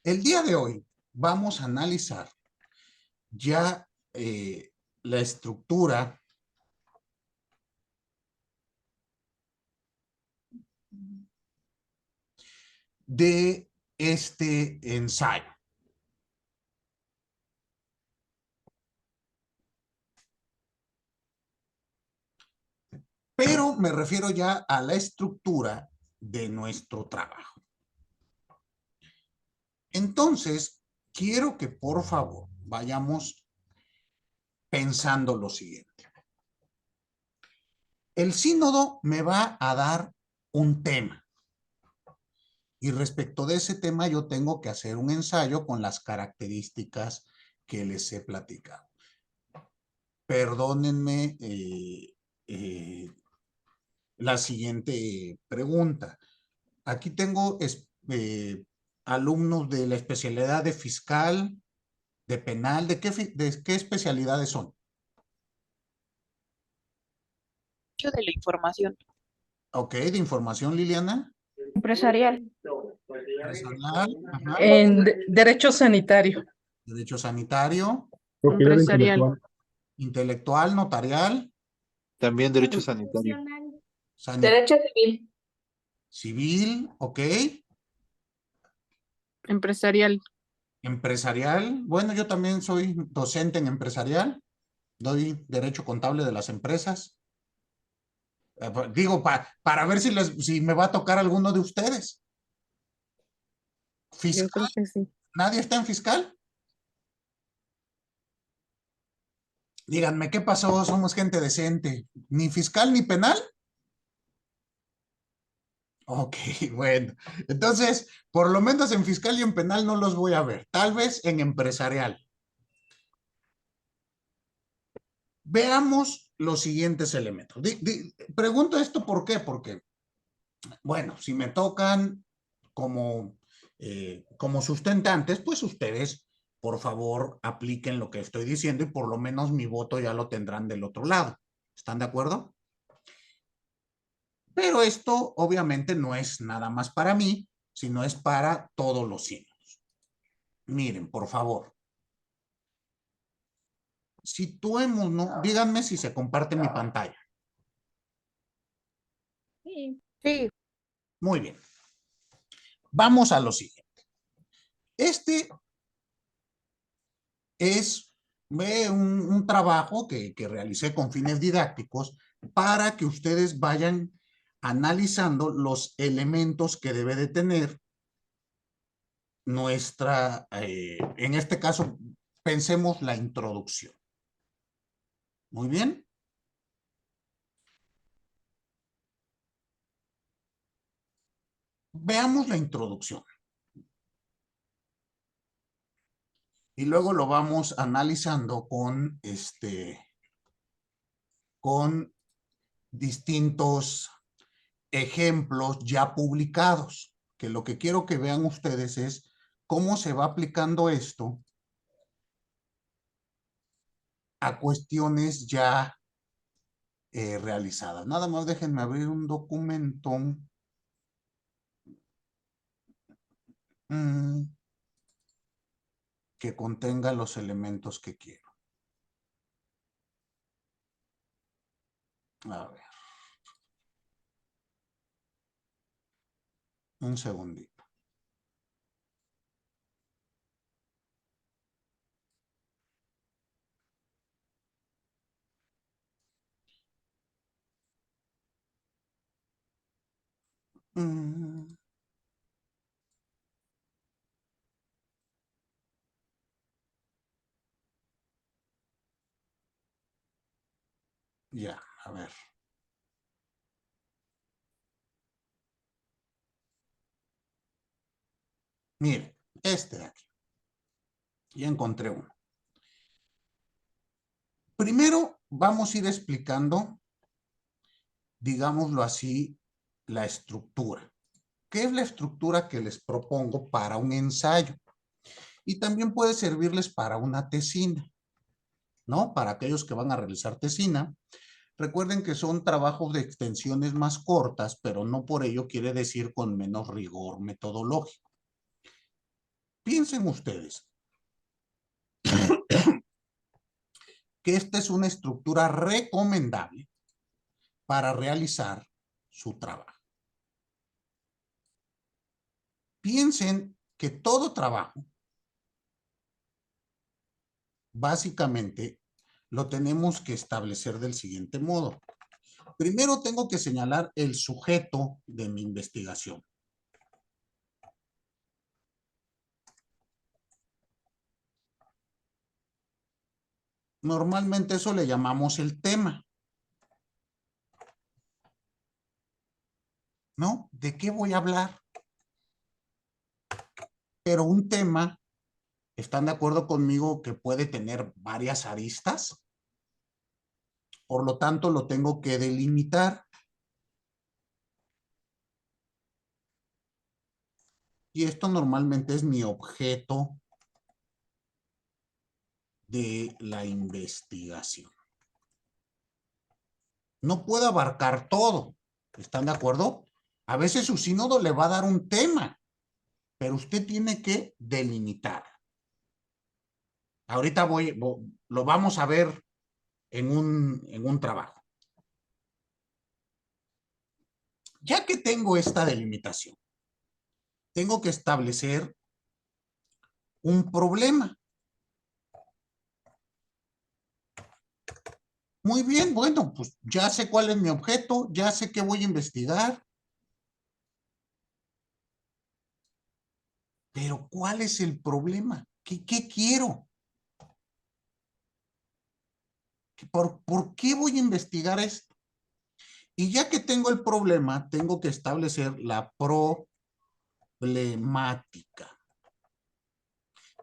El día de hoy vamos a analizar ya la estructura de este ensayo. Pero me refiero ya a la estructura de nuestro trabajo. Entonces, quiero que por favor vayamos pensando lo siguiente. El sínodo me va a dar un tema. Y respecto de ese tema yo tengo que hacer un ensayo con las características que les he platicado. Perdónenme la siguiente pregunta. Aquí tengo alumnos de la especialidad de fiscal, de penal, ¿de qué especialidades son? De la información. Ok, de información, Liliana. Empresarial. Empresarial, ajá. En derecho sanitario. Derecho sanitario. Empresarial. Intelectual, notarial. También derecho sanitario. Derecho civil. Civil, ok. Empresarial. Empresarial, bueno, yo también soy docente en empresarial. Doy derecho contable de las empresas. Digo, para ver si me va a tocar alguno de ustedes. Fiscal. Yo creo que sí. ¿Nadie está en fiscal? Díganme, ¿qué pasó? Somos gente decente. ¿Ni fiscal ni penal? Ok, bueno. Entonces, por lo menos en fiscal y en penal no los voy a ver. Tal vez en empresarial. Veamos los siguientes elementos. Pregunto esto ¿por qué? Porque, bueno, si me tocan como sustentantes, pues ustedes, por favor, apliquen lo que estoy diciendo y por lo menos mi voto ya lo tendrán del otro lado. ¿Están de acuerdo? Pero esto obviamente no es nada más para mí, sino es para todos los sínodos. Miren, por favor. Situemos, ¿no? Díganme si se comparte mi pantalla. Sí. Sí. Muy bien. Vamos a lo siguiente. Este es un trabajo que realicé con fines didácticos para que ustedes vayan analizando los elementos que debe de tener nuestra, en este caso, pensemos la introducción. Muy bien. Veamos la introducción. Y luego lo vamos analizando con distintos ejemplos ya publicados, que lo que quiero que vean ustedes es cómo se va aplicando esto a cuestiones ya realizadas. Nada más déjenme abrir un documento que contenga los elementos que quiero. A ver. Un segundito. Ya, a ver. Mire, este de aquí. Ya encontré uno. Primero vamos a ir explicando, digámoslo así, la estructura. ¿Qué es la estructura que les propongo para un ensayo? Y también puede servirles para una tesina, ¿no? Para aquellos que van a realizar tesina. Recuerden que son trabajos de extensiones más cortas, pero no por ello quiere decir con menos rigor metodológico. Piensen ustedes que esta es una estructura recomendable para realizar su trabajo. Piensen que todo trabajo básicamente lo tenemos que establecer del siguiente modo. Primero tengo que señalar el sujeto de mi investigación. Normalmente eso le llamamos el tema. ¿No? ¿De qué voy a hablar? Pero un tema, ¿están de acuerdo conmigo que puede tener varias aristas? Por lo tanto, lo tengo que delimitar. Y esto normalmente es mi objeto de la investigación. No puedo abarcar todo. ¿Están de acuerdo? A veces su sínodo le va a dar un tema, pero usted tiene que delimitar. Ahorita lo vamos a ver en un trabajo. Ya que tengo esta delimitación, tengo que establecer un problema. Muy bien, bueno, pues ya sé cuál es mi objeto, ya sé qué voy a investigar. Pero ¿cuál es el problema? ¿Qué quiero? ¿Por qué voy a investigar esto? Y ya que tengo el problema, tengo que establecer la problemática.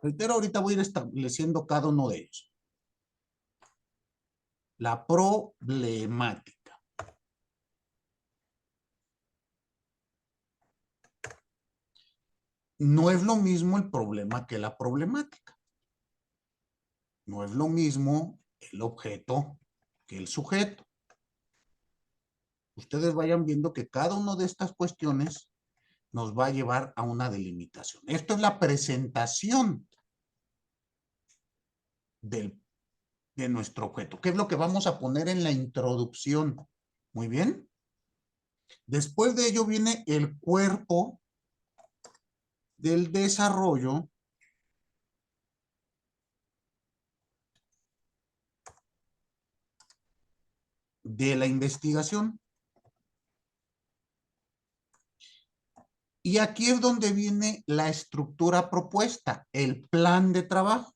Reitero, ahorita voy a ir estableciendo cada uno de ellos. La problemática. No es lo mismo el problema que la problemática. No es lo mismo el objeto que el sujeto. Ustedes vayan viendo que cada una de estas cuestiones nos va a llevar a una delimitación. Esto es la presentación de nuestro objeto. ¿Qué es lo que vamos a poner en la introducción? Muy bien. Después de ello viene el cuerpo del desarrollo de la investigación. Y aquí es donde viene la estructura propuesta, el plan de trabajo.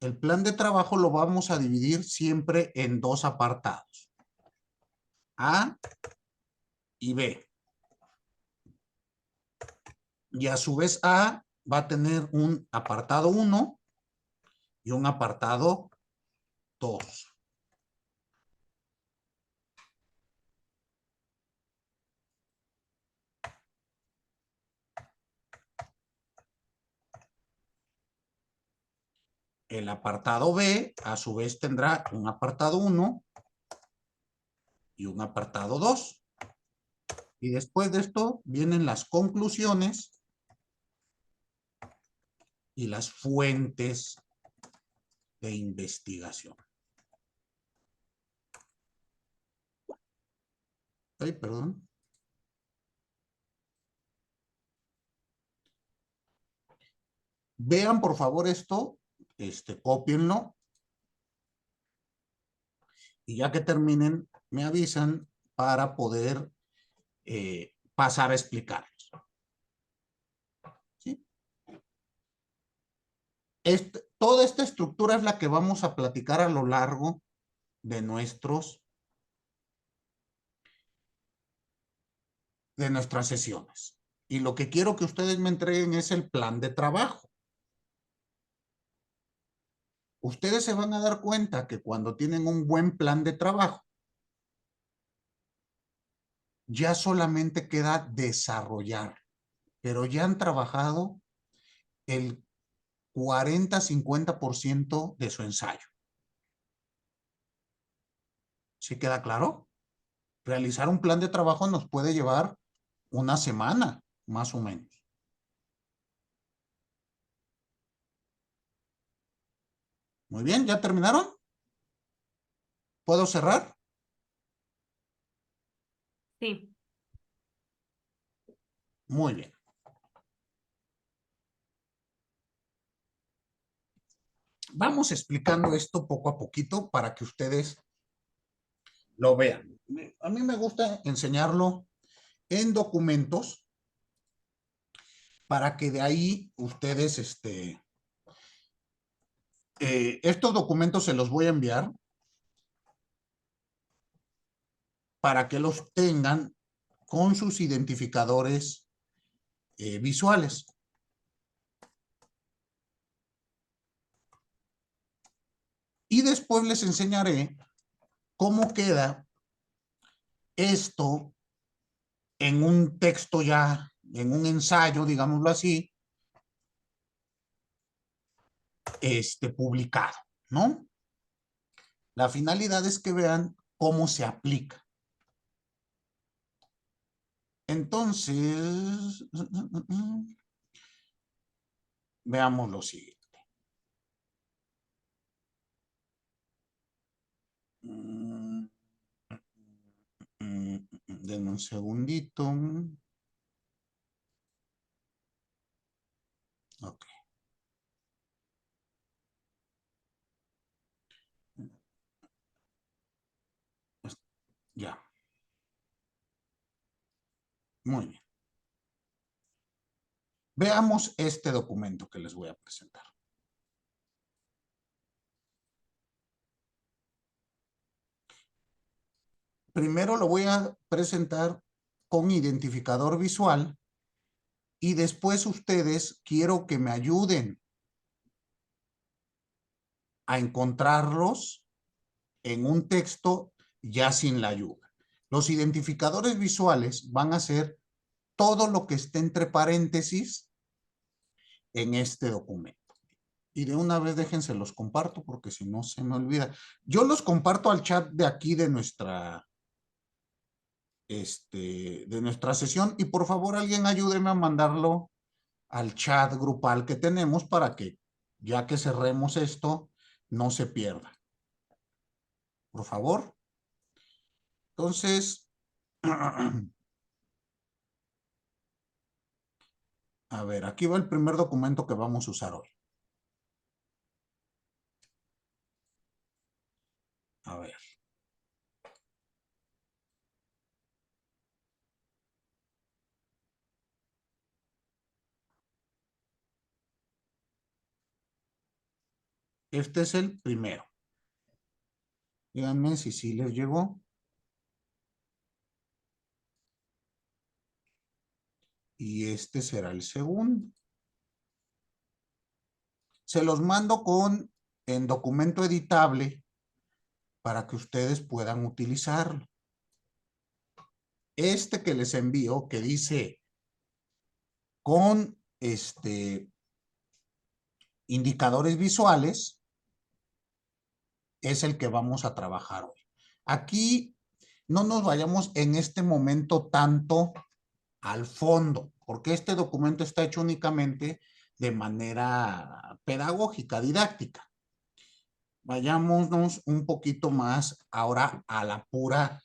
El plan de trabajo lo vamos a dividir siempre en dos apartados. A y B. Y a su vez A va a tener un apartado 1 y un apartado 2. El apartado B, a su vez, tendrá un apartado 1 y un apartado 2. Y después de esto vienen las conclusiones y las fuentes de investigación. Ay, perdón. Vean, por favor, esto, cópienlo. Y ya que terminen, me avisan para poder pasar a explicarlos. ¿Sí? Toda esta estructura es la que vamos a platicar a lo largo de nuestras sesiones. Y lo que quiero que ustedes me entreguen es el plan de trabajo. Ustedes se van a dar cuenta que cuando tienen un buen plan de trabajo, ya solamente queda desarrollar, pero ya han trabajado el 40-50% de su ensayo. ¿Sí queda claro? Realizar un plan de trabajo nos puede llevar una semana, más o menos. Muy bien, ¿ya terminaron? ¿Puedo cerrar? Sí. Muy bien. Vamos explicando esto poco a poquito para que ustedes lo vean. A mí me gusta enseñarlo en documentos para que de ahí ustedes, estos documentos se los voy a enviar para que los tengan con sus identificadores visuales. Y después les enseñaré cómo queda esto en un texto ya, en un ensayo, digámoslo así, publicado, ¿no? La finalidad es que vean cómo se aplica. Entonces, veamos lo siguiente. Denme un segundito. Ok. Ya. Muy bien. Veamos este documento que les voy a presentar. Primero lo voy a presentar con identificador visual y después ustedes quiero que me ayuden a encontrarlos en un texto ya sin la ayuda. Los identificadores visuales van a ser todo lo que esté entre paréntesis en este documento. Y de una vez déjense los comparto porque si no se me olvida. Yo los comparto al chat de aquí de nuestra sesión y por favor alguien ayúdeme a mandarlo al chat grupal que tenemos para que ya que cerremos esto no se pierda. Por favor. Entonces, a ver, aquí va el primer documento que vamos a usar hoy. A ver. Este es el primero. Díganme si sí les llegó. Y este será el segundo. Se los mando en documento editable para que ustedes puedan utilizarlo. Este que les envío, que dice con indicadores visuales, es el que vamos a trabajar hoy. Aquí no nos vayamos en este momento tanto al fondo, porque este documento está hecho únicamente de manera pedagógica, didáctica. Vayámonos un poquito más ahora a la pura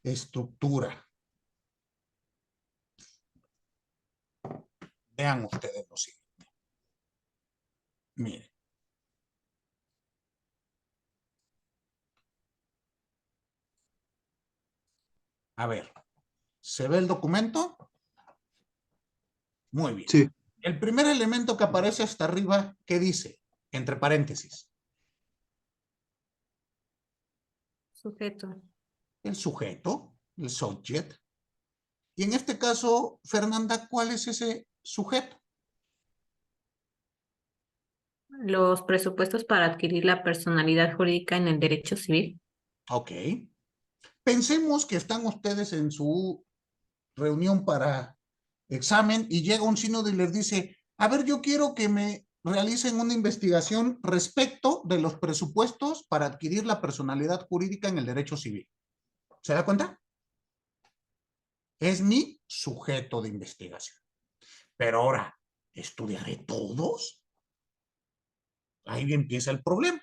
estructura. Vean ustedes lo siguiente. Miren. A ver, ¿se ve el documento? Muy bien. Sí. El primer elemento que aparece hasta arriba, ¿qué dice? Entre paréntesis. Sujeto. El sujeto, el subject. Y en este caso, Fernanda, ¿cuál es ese sujeto? Los presupuestos para adquirir la personalidad jurídica en el derecho civil. Ok. Pensemos que están ustedes en su reunión para examen y llega un sínodo y les dice, a ver, yo quiero que me realicen una investigación respecto de los presupuestos para adquirir la personalidad jurídica en el derecho civil. ¿Se da cuenta? Es mi sujeto de investigación. Pero ahora, ¿estudiaré todos? Ahí empieza el problema.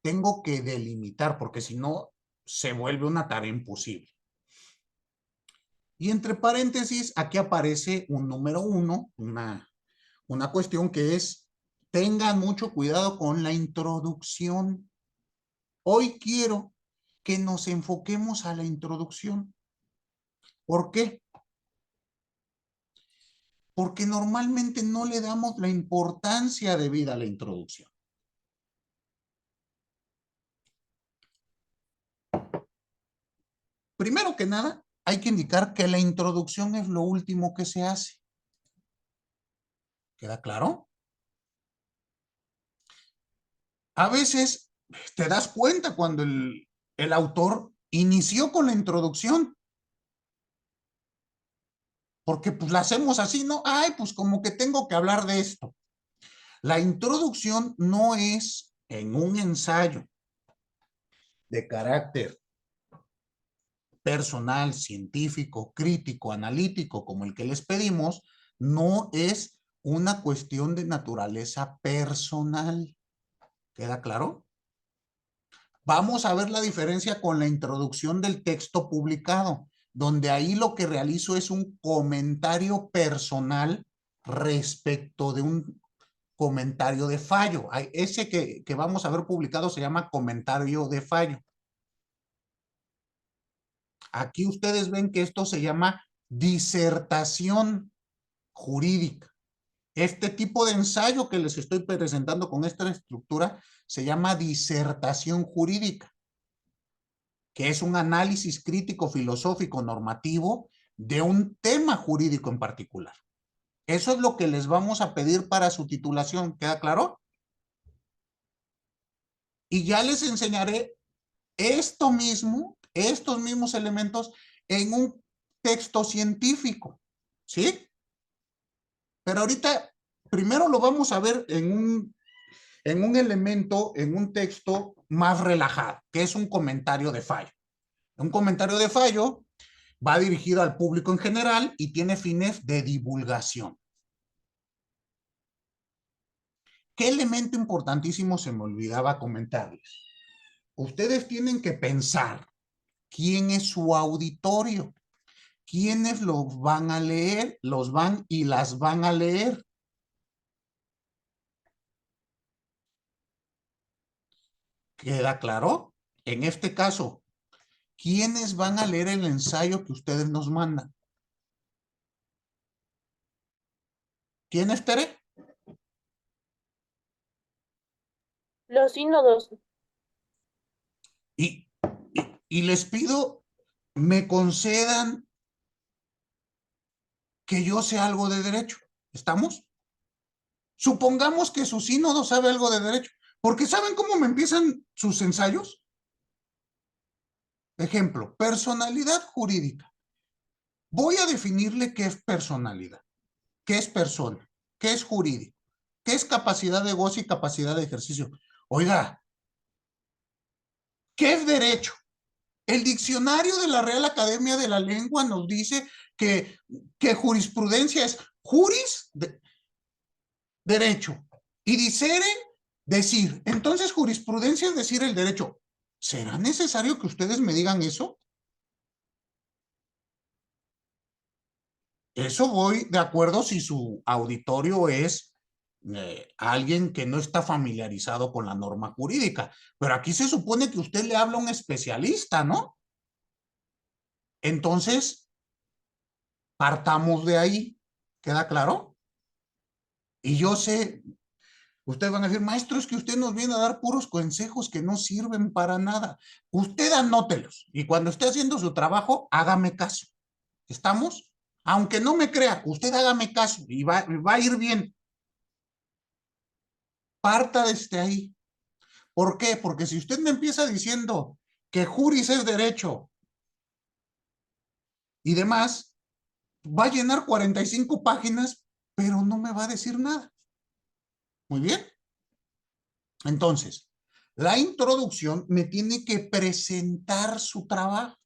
Tengo que delimitar, porque si no, se vuelve una tarea imposible. Y entre paréntesis, aquí aparece un número 1, una cuestión que es, tengan mucho cuidado con la introducción. Hoy quiero que nos enfoquemos a la introducción. ¿Por qué? Porque normalmente no le damos la importancia debida a la introducción. Primero que nada, hay que indicar que la introducción es lo último que se hace. ¿Queda claro? A veces te das cuenta cuando el autor inició con la introducción. Porque pues la hacemos así, ¿no? Ay, pues como que tengo que hablar de esto. La introducción no es en un ensayo de carácter personal, científico, crítico, analítico, como el que les pedimos, no es una cuestión de naturaleza personal. ¿Queda claro? Vamos a ver la diferencia con la introducción del texto publicado, donde ahí lo que realizo es un comentario personal respecto de un comentario de fallo. Ese que vamos a ver publicado se llama comentario de fallo. Aquí ustedes ven que esto se llama disertación jurídica. Este tipo de ensayo que les estoy presentando con esta estructura se llama disertación jurídica, que es un análisis crítico, filosófico, normativo de un tema jurídico en particular. Eso es lo que les vamos a pedir para su titulación. ¿Queda claro? Y ya les enseñaré estos mismos elementos en un texto científico, ¿sí? Pero ahorita, primero lo vamos a ver en un elemento, en un texto más relajado, que es un comentario de fallo. Un comentario de fallo va dirigido al público en general y tiene fines de divulgación. ¿Qué elemento importantísimo se me olvidaba comentarles? Ustedes tienen que pensar quién es su auditorio, quiénes los van a leer, los van y las van a leer. ¿Queda claro? En este caso, ¿quiénes van a leer el ensayo que ustedes nos mandan? ¿Quiénes, Tere? Los sínodos. Y, y les pido, me concedan que yo sé algo de derecho. ¿Estamos? Supongamos que su sínodo sabe algo de derecho, porque ¿saben cómo me empiezan sus ensayos? Ejemplo, personalidad jurídica. Voy a definirle qué es personalidad, qué es persona, qué es jurídico, qué es capacidad de goce y capacidad de ejercicio. Oiga, ¿qué es derecho? El diccionario de la Real Academia de la Lengua nos dice que jurisprudencia es juris, derecho, y dicere, decir. Entonces, jurisprudencia es decir el derecho. ¿Será necesario que ustedes me digan eso? Eso voy de acuerdo si su auditorio es alguien que no está familiarizado con la norma jurídica. Pero aquí se supone que usted le habla a un especialista, ¿no? Entonces, partamos de ahí. ¿Queda claro? Y yo sé, ustedes van a decir, maestro, es que usted nos viene a dar puros consejos que no sirven para nada. Usted anótelos y cuando esté haciendo su trabajo, hágame caso. ¿Estamos? Aunque no me crea, usted hágame caso y va a ir bien. Parta desde ahí. ¿Por qué? Porque si usted me empieza diciendo que juris es derecho y demás, va a llenar 45 páginas, pero no me va a decir nada. Muy bien. Entonces, la introducción me tiene que presentar su trabajo.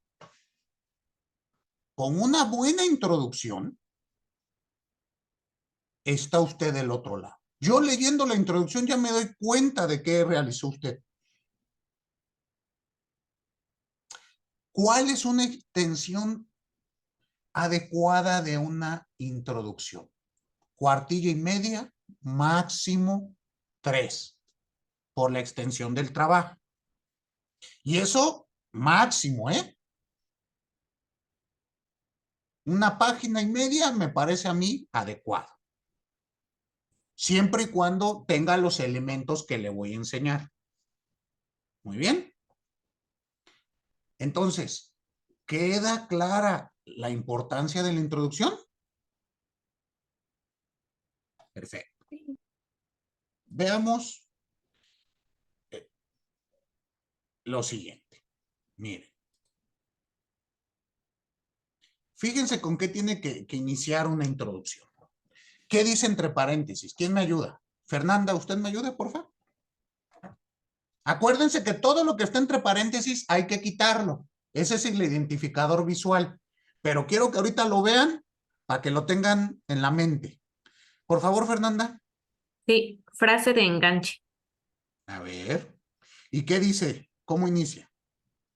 con una buena introducción, está usted del otro lado. Yo leyendo la introducción ya me doy cuenta de qué realizó usted. ¿Cuál es una extensión adecuada de una introducción? Cuartilla y media, máximo 3, por la extensión del trabajo. Y eso máximo, ¿eh? Una página y media me parece a mí adecuado. Siempre y cuando tenga los elementos que le voy a enseñar. Muy bien. Entonces, ¿queda clara la importancia de la introducción? Perfecto. Veamos lo siguiente. Miren. Fíjense con qué tiene que iniciar una introducción. ¿Qué dice entre paréntesis? ¿Quién me ayuda? Fernanda, ¿usted me ayuda, por favor? Acuérdense que todo lo que está entre paréntesis hay que quitarlo. Ese es el identificador visual. Pero quiero que ahorita lo vean para que lo tengan en la mente. Por favor, Fernanda. Sí, frase de enganche. A ver. ¿Y qué dice? ¿Cómo inicia?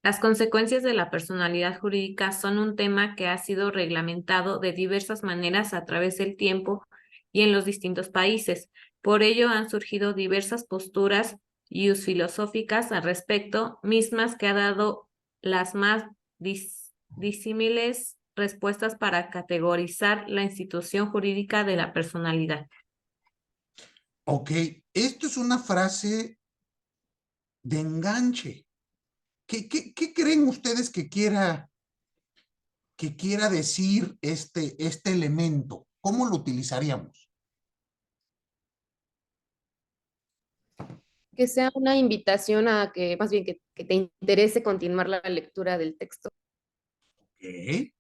Las consecuencias de la personalidad jurídica son un tema que ha sido reglamentado de diversas maneras a través del tiempo y en los distintos países. Por ello han surgido diversas posturas y filosóficas al respecto, mismas que ha dado las más disímiles respuestas para categorizar la institución jurídica de la personalidad. Ok, esto es una frase de enganche. ¿Qué creen ustedes que quiera decir este elemento? ¿Cómo lo utilizaríamos? Que sea una invitación a que, más bien que te interese continuar la lectura del texto. Ok.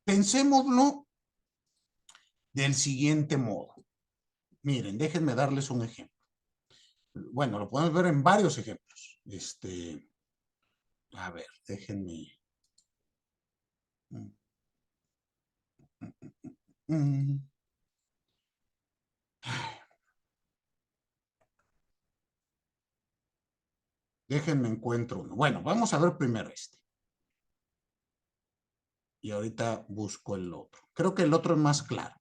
Pensémoslo del siguiente modo. Miren, déjenme darles un ejemplo. Bueno, lo podemos ver en varios ejemplos. A ver, déjenme. Déjenme encuentro uno. Bueno, vamos a ver primero este. Y ahorita busco el otro. Creo que el otro es más claro.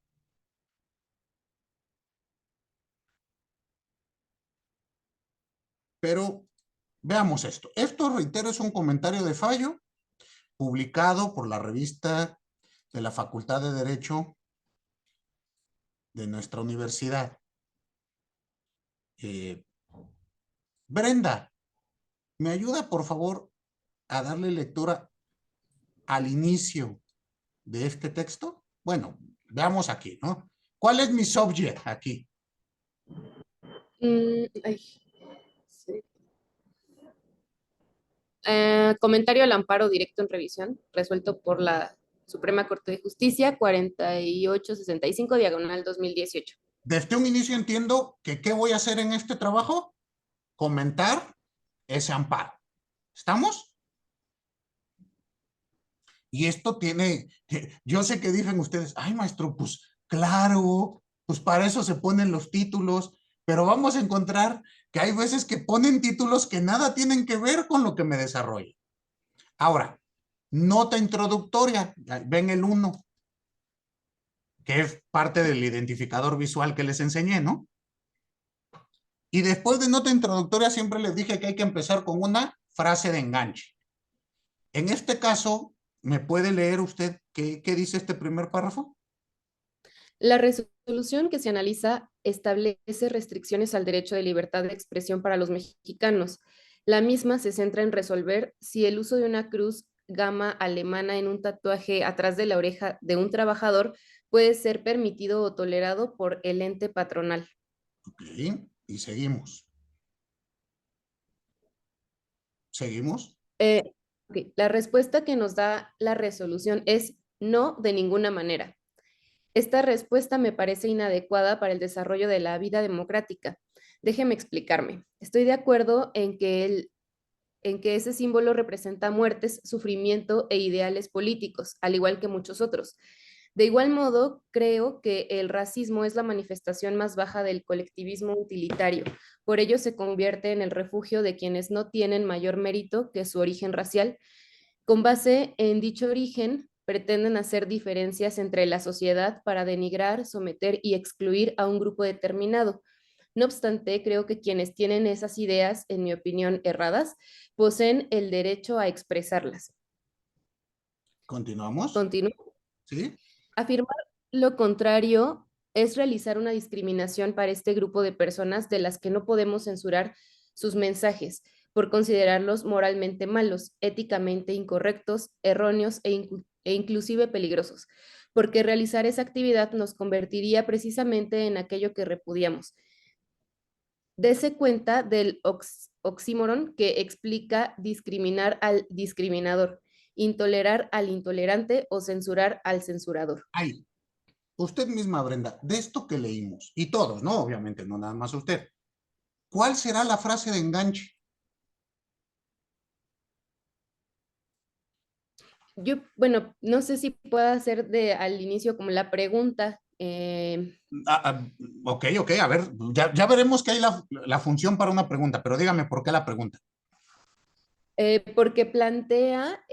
Pero veamos esto. Esto, reitero, es un comentario de fallo publicado por la revista de la Facultad de Derecho de nuestra universidad. Brenda, ¿me ayuda, por favor, a darle lectura al inicio de este texto? Bueno, veamos aquí, ¿no? ¿Cuál es mi subject aquí? Sí. Comentario al amparo directo en revisión, resuelto por la Suprema Corte de Justicia, 4865, diagonal 2018. Desde un inicio entiendo que ¿qué voy a hacer en este trabajo? Comentar ese amparo. ¿Estamos? Y esto tiene, yo sé que dicen ustedes, ay maestro, pues claro, pues para eso se ponen los títulos, pero vamos a encontrar que hay veces que ponen títulos que nada tienen que ver con lo que me desarrolla. Ahora, nota introductoria, ven el 1, que es parte del identificador visual que les enseñé, ¿no? Y después de nota introductoria siempre les dije que hay que empezar con una frase de enganche. En este caso, ¿me puede leer usted qué dice este primer párrafo? La resolución que se analiza establece restricciones al derecho de libertad de expresión para los mexicanos. La misma se centra en resolver si el uso de una cruz gama alemana en un tatuaje atrás de la oreja de un trabajador puede ser permitido o tolerado por el ente patronal. Ok, y seguimos. ¿Seguimos? Okay. La respuesta que nos da la resolución es no, de ninguna manera. Esta respuesta me parece inadecuada para el desarrollo de la vida democrática. Déjeme explicarme. Estoy de acuerdo en que en que ese símbolo representa muertes, sufrimiento e ideales políticos, al igual que muchos otros. De igual modo, creo que el racismo es la manifestación más baja del colectivismo utilitario. Por ello se convierte en el refugio de quienes no tienen mayor mérito que su origen racial. Con base en dicho origen, pretenden hacer diferencias entre la sociedad para denigrar, someter y excluir a un grupo determinado. No obstante, creo que quienes tienen esas ideas, en mi opinión, erradas, poseen el derecho a expresarlas. ¿Continuamos? Continúo. ¿Sí? Afirmar lo contrario es realizar una discriminación para este grupo de personas de las que no podemos censurar sus mensajes por considerarlos moralmente malos, éticamente incorrectos, erróneos e inclusive peligrosos, porque realizar esa actividad nos convertiría precisamente en aquello que repudiamos. Dese cuenta del oxímoron que explica discriminar al discriminador, intolerar al intolerante o censurar al censurador. Ahí. Usted misma, Brenda, de esto que leímos, y todos, ¿no? Obviamente, no nada más usted. ¿Cuál será la frase de enganche? Yo, bueno, no sé si pueda hacer al inicio como la pregunta. Ok, a ver, ya veremos que hay la función para una pregunta, pero dígame por qué la pregunta. Porque plantea,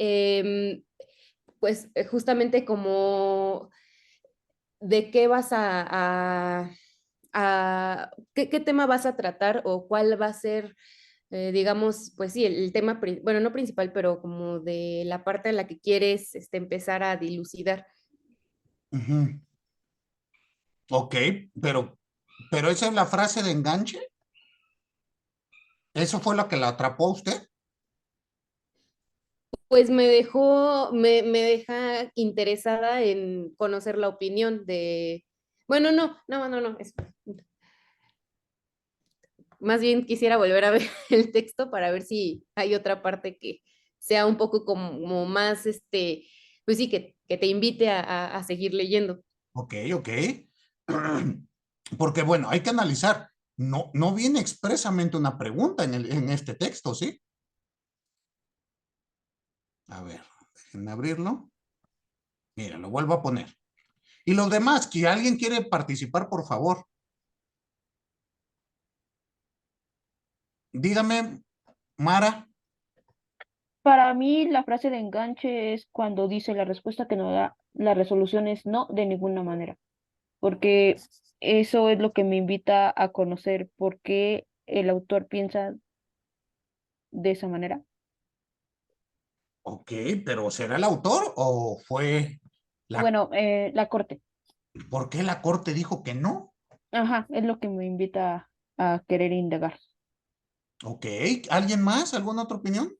pues justamente como de qué vas qué tema vas a tratar o cuál va a ser, digamos, pues sí, el tema, bueno, no principal, pero como de la parte en la que quieres empezar a dilucidar. Ujú. Ok, pero esa es la frase de enganche. ¿Eso fue lo que la atrapó a usted? Pues me deja interesada en conocer la opinión de, bueno, no, más bien quisiera volver a ver el texto para ver si hay otra parte que sea un poco como más, pues sí, que te invite a seguir leyendo. Ok. Porque bueno, hay que analizar. No viene expresamente una pregunta en este texto, ¿sí? A ver, déjenme abrirlo. Mira, lo vuelvo a poner. Y los demás, si alguien quiere participar, por favor. Dígame, Mara. Para mí, la frase de enganche es cuando dice la respuesta que no da, la resolución es no de ninguna manera, porque eso es lo que me invita a conocer por qué el autor piensa de esa manera. Ok, pero ¿será el autor o fue Bueno, la corte. ¿Por qué la corte dijo que no? Ajá, es lo que me invita a querer indagar. Ok, ¿alguien más? ¿Alguna otra opinión?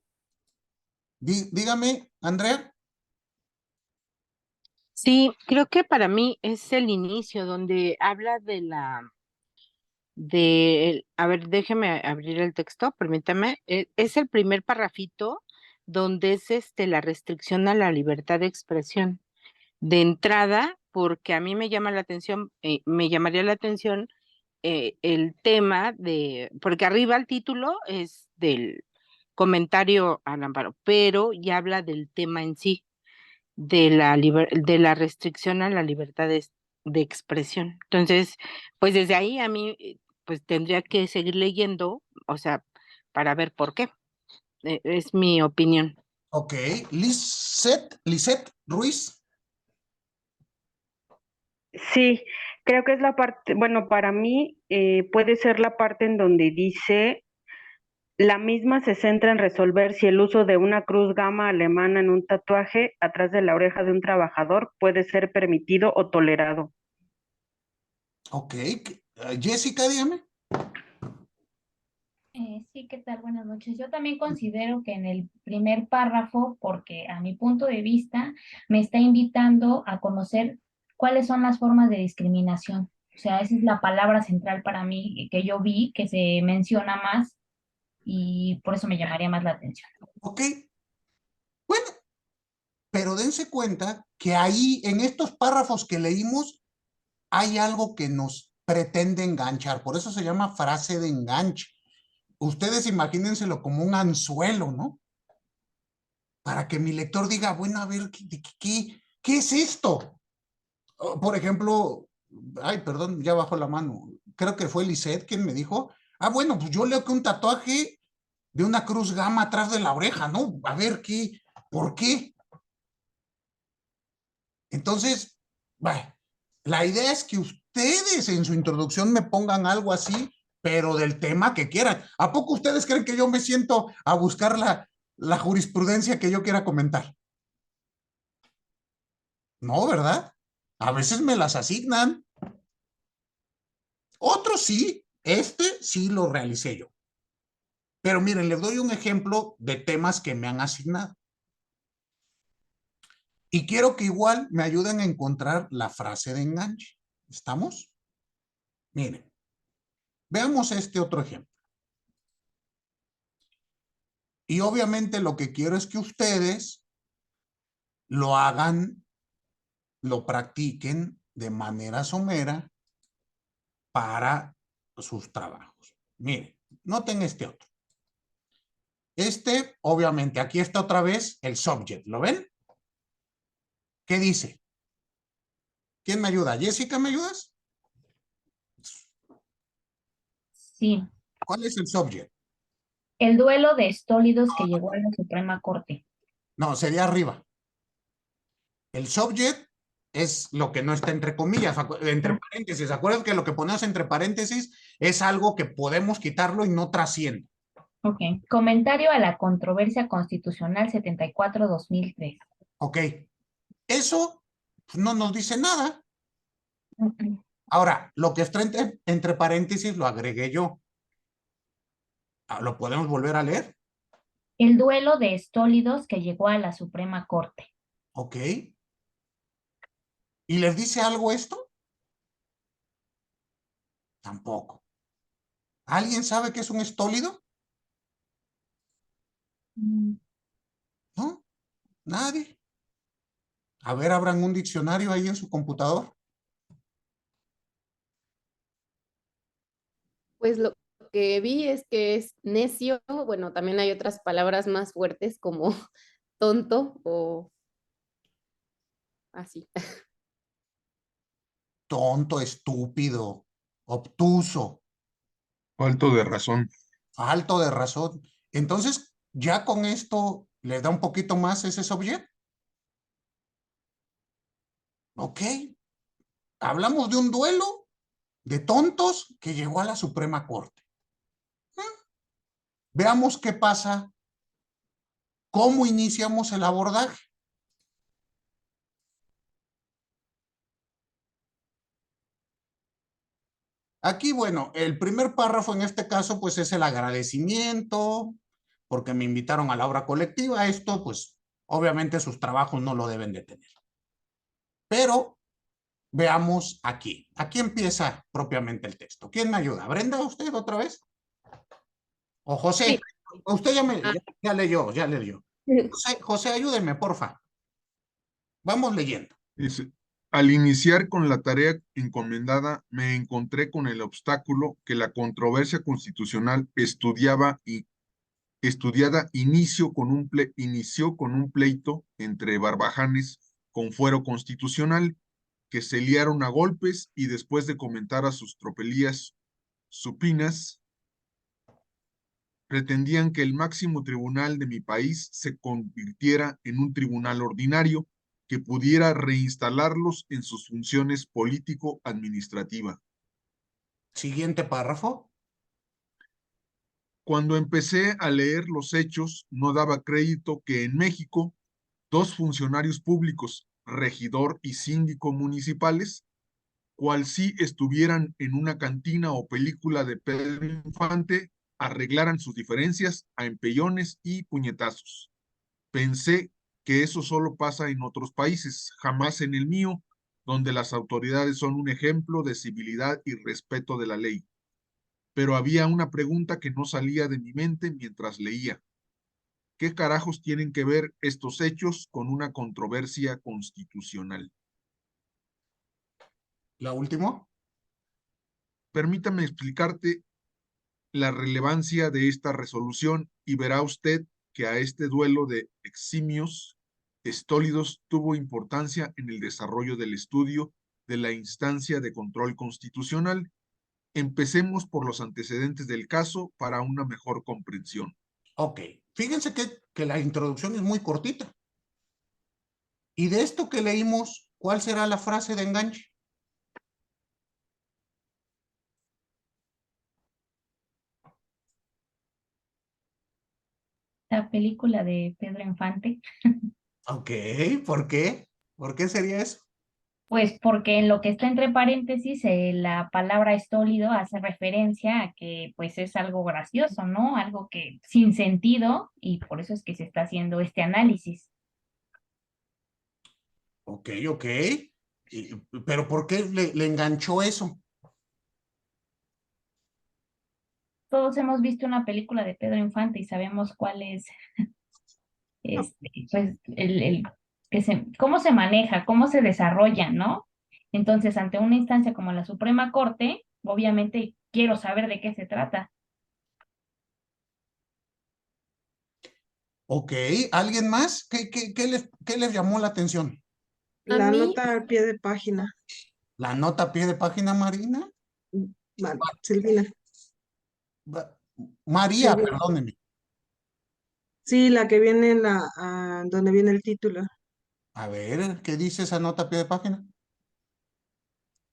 Dígame, Andrea. Sí, creo que para mí es el inicio donde habla a ver, déjeme abrir el texto, permítame. Es el primer parrafito donde es la restricción a la libertad de expresión. De entrada, porque a mí me llama la atención, me llamaría la atención el tema porque arriba el título es del comentario al amparo, pero ya habla del tema en sí, de la restricción a la libertad de expresión. Entonces, pues desde ahí a mí, pues tendría que seguir leyendo, o sea, para ver por qué. Es mi opinión. Ok, Lisette Ruiz. Sí, creo que es la parte, bueno, para mí puede ser la parte en donde dice, la misma se centra en resolver si el uso de una cruz gamma alemana en un tatuaje atrás de la oreja de un trabajador puede ser permitido o tolerado. Ok, Jessica, dígame. Sí, ¿qué tal? Buenas noches. Yo también considero que en el primer párrafo, porque a mi punto de vista me está invitando a conocer cuáles son las formas de discriminación. O sea, esa es la palabra central para mí que yo vi, que se menciona más y por eso me llamaría más la atención. Ok, bueno, pero dense cuenta que ahí en estos párrafos que leímos hay algo que nos pretende enganchar, por eso se llama frase de enganche. ustedes imagínenselo como un anzuelo, ¿no? Para que mi lector diga, bueno, a ver, ¿qué es esto? Por ejemplo, ay, perdón, ya bajó la mano. Creo que fue Lisette quien me dijo, bueno, pues yo leo que un tatuaje de una cruz gamma atrás de la oreja, ¿no? A ver, ¿por qué? Entonces, bueno, la idea es que ustedes en su introducción me pongan algo así, pero del tema que quieran. ¿A poco ustedes creen que yo me siento a buscar la jurisprudencia que yo quiera comentar? No, ¿verdad? A veces me las asignan. Otros sí, este sí lo realicé yo. Pero miren, les doy un ejemplo de temas que me han asignado. Y quiero que igual me ayuden a encontrar la frase de enganche. ¿Estamos? Miren, veamos este otro ejemplo. Y obviamente lo que quiero es que ustedes lo hagan, lo practiquen de manera somera para sus trabajos. Miren, noten este otro. Este, obviamente, aquí está otra vez el subject, ¿lo ven? ¿Qué dice? ¿Quién me ayuda? Jessica, ¿me ayudas? Sí. ¿Cuál es el subject? El duelo de estólidos que llegó a la Suprema Corte. No, sería arriba. El subject es lo que no está entre comillas, entre paréntesis. Acuérdense que lo que ponemos entre paréntesis es algo que podemos quitarlo y no trasciende. Ok. Comentario a la controversia constitucional 74-2003. Ok. Eso no nos dice nada. Mm, Ahora, lo que está entre paréntesis lo agregué yo. ¿Lo podemos volver a leer? El duelo de estólidos que llegó a la Suprema Corte. Ok. ¿Y les dice algo esto? Tampoco. ¿Alguien sabe qué es un estólido? Mm, ¿No? Nadie. A ver, abran un diccionario ahí en su computador. Pues lo que vi es que es necio, bueno, también hay otras palabras más fuertes como tonto o así. Tonto, estúpido, obtuso, Falto de razón. falto de razón. Entonces, ya con esto les da un poquito más ese subject. Ok. Hablamos de un duelo de tontos que llegó a la Suprema Corte. Veamos qué pasa, cómo iniciamos el abordaje. Aquí, bueno, el primer párrafo en este caso, pues es el agradecimiento, porque me invitaron a la obra colectiva. Esto, pues, obviamente sus trabajos no lo deben de tener. Pero veamos aquí. Aquí empieza propiamente el texto. ¿Quién me ayuda? ¿Brenda, usted otra vez? ¿O Sí. José? Usted Ah. ya leyó, ya leyó. José, ayúdenme, porfa. Vamos leyendo. Dice, al iniciar con la tarea encomendada, me encontré con el obstáculo que la controversia constitucional inició con un pleito entre barbajanes con fuero constitucional que se liaron a golpes y después de comentar a sus tropelías supinas, pretendían que el máximo tribunal de mi país se convirtiera en un tribunal ordinario que pudiera reinstalarlos en sus funciones político-administrativa. Siguiente párrafo. Cuando empecé a leer los hechos, no daba crédito que en México 2 funcionarios públicos, regidor y síndico municipales, cual si estuvieran en una cantina o película de Pedro Infante, arreglaran sus diferencias a empellones y puñetazos. Pensé que eso solo pasa en otros países, jamás en el mío, donde las autoridades son un ejemplo de civilidad y respeto de la ley. Pero había una pregunta que no salía de mi mente mientras leía. ¿Qué carajos tienen que ver estos hechos con una controversia constitucional? La última. Permítame explicarte la relevancia de esta resolución y verá usted que a este duelo de eximios estólidos tuvo importancia en el desarrollo del estudio de la instancia de control constitucional. Empecemos por los antecedentes del caso para una mejor comprensión. Ok, fíjense que la introducción es muy cortita. Y de esto que leímos, ¿cuál será la frase de enganche? La película de Pedro Infante. Ok, ¿por qué? ¿Por qué sería eso? Pues porque en lo que está entre paréntesis, la palabra estólido hace referencia a que pues es algo gracioso, ¿no? Algo que sin sentido, y por eso es que se está haciendo este análisis. Ok, ok. Pero ¿por qué le enganchó eso? Todos hemos visto una película de Pedro Infante y sabemos cuál es, pues, cómo se maneja, cómo se desarrolla, ¿no? Entonces, ante una instancia como la Suprema Corte, obviamente quiero saber de qué se trata. Ok, ¿alguien más? ¿Qué les llamó la atención? A La mí, nota al pie de página. ¿La nota a pie de página, Marina? Silvina. María, Silvina. perdóneme. Sí, la que viene en donde viene el título. A ver, ¿qué dice esa nota a pie de página?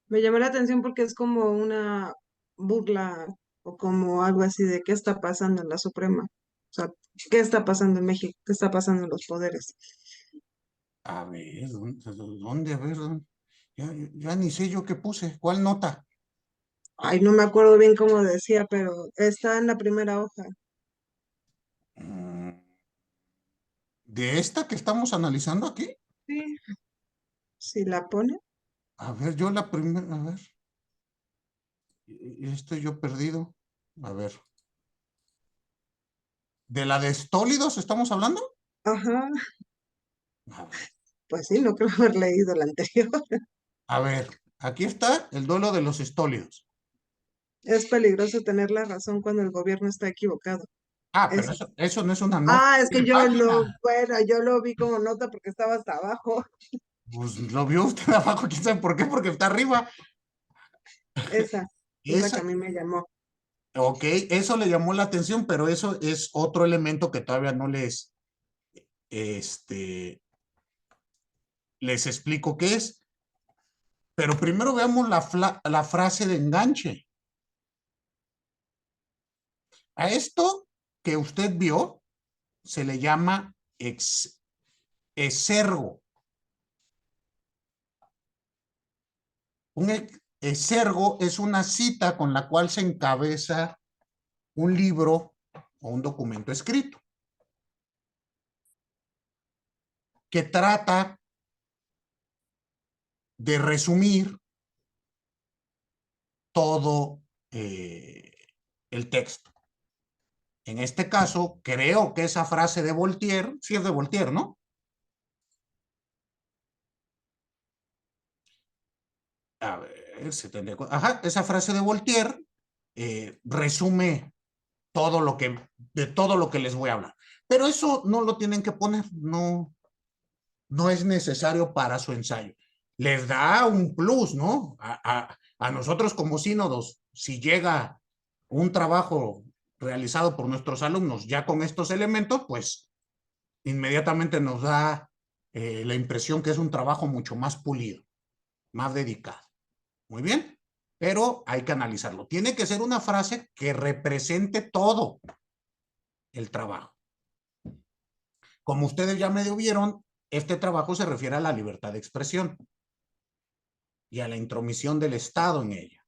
Me llamó la atención porque es como una burla o como algo así de qué está pasando en la Suprema. O sea, qué está pasando en México, qué está pasando en los poderes. A ver, ¿dónde? A ver, ya ni sé yo qué puse. ¿Cuál nota? Ay, no me acuerdo bien cómo decía, pero está en la primera hoja. Mm, ¿De esta que estamos analizando aquí? Sí, si la pone. A ver, yo la primera, a ver. Estoy yo perdido. A ver. ¿De la de estólidos estamos hablando? Ajá, A ver, pues sí, no creo haber leído la anterior. a ver, aquí está el duelo de los estólidos. Es peligroso tener la razón cuando el gobierno está equivocado. Ah, pero Esa. eso no es una nota Ah, es de que página. bueno, yo lo vi como nota porque estaba hasta abajo. Pues lo vio usted abajo, quién sabe por qué, porque está arriba. Esa es la Esa, que a mí me llamó. ok, eso le llamó la atención, pero eso es otro elemento que todavía no les explico qué es. Pero primero veamos la frase de enganche. A esto que usted vio se le llama exergo. Un exergo es una cita con la cual se encabeza un libro o un documento escrito que trata de resumir todo el texto. En este caso, creo que esa frase de Voltaire, sí es de Voltaire, ¿no? A ver, 74. Ajá, esa frase de Voltaire resume de todo lo que les voy a hablar. Pero eso no lo tienen que poner, no es necesario para su ensayo. Les da un plus, ¿no? A nosotros como sínodos, si llega un trabajo realizado por nuestros alumnos ya con estos elementos, pues inmediatamente nos da la impresión que es un trabajo mucho más pulido, más dedicado. Muy bien, pero hay que analizarlo. Tiene que ser una frase que represente todo el trabajo. Como ustedes ya medio vieron, este trabajo se refiere a la libertad de expresión y a la intromisión del Estado en ella.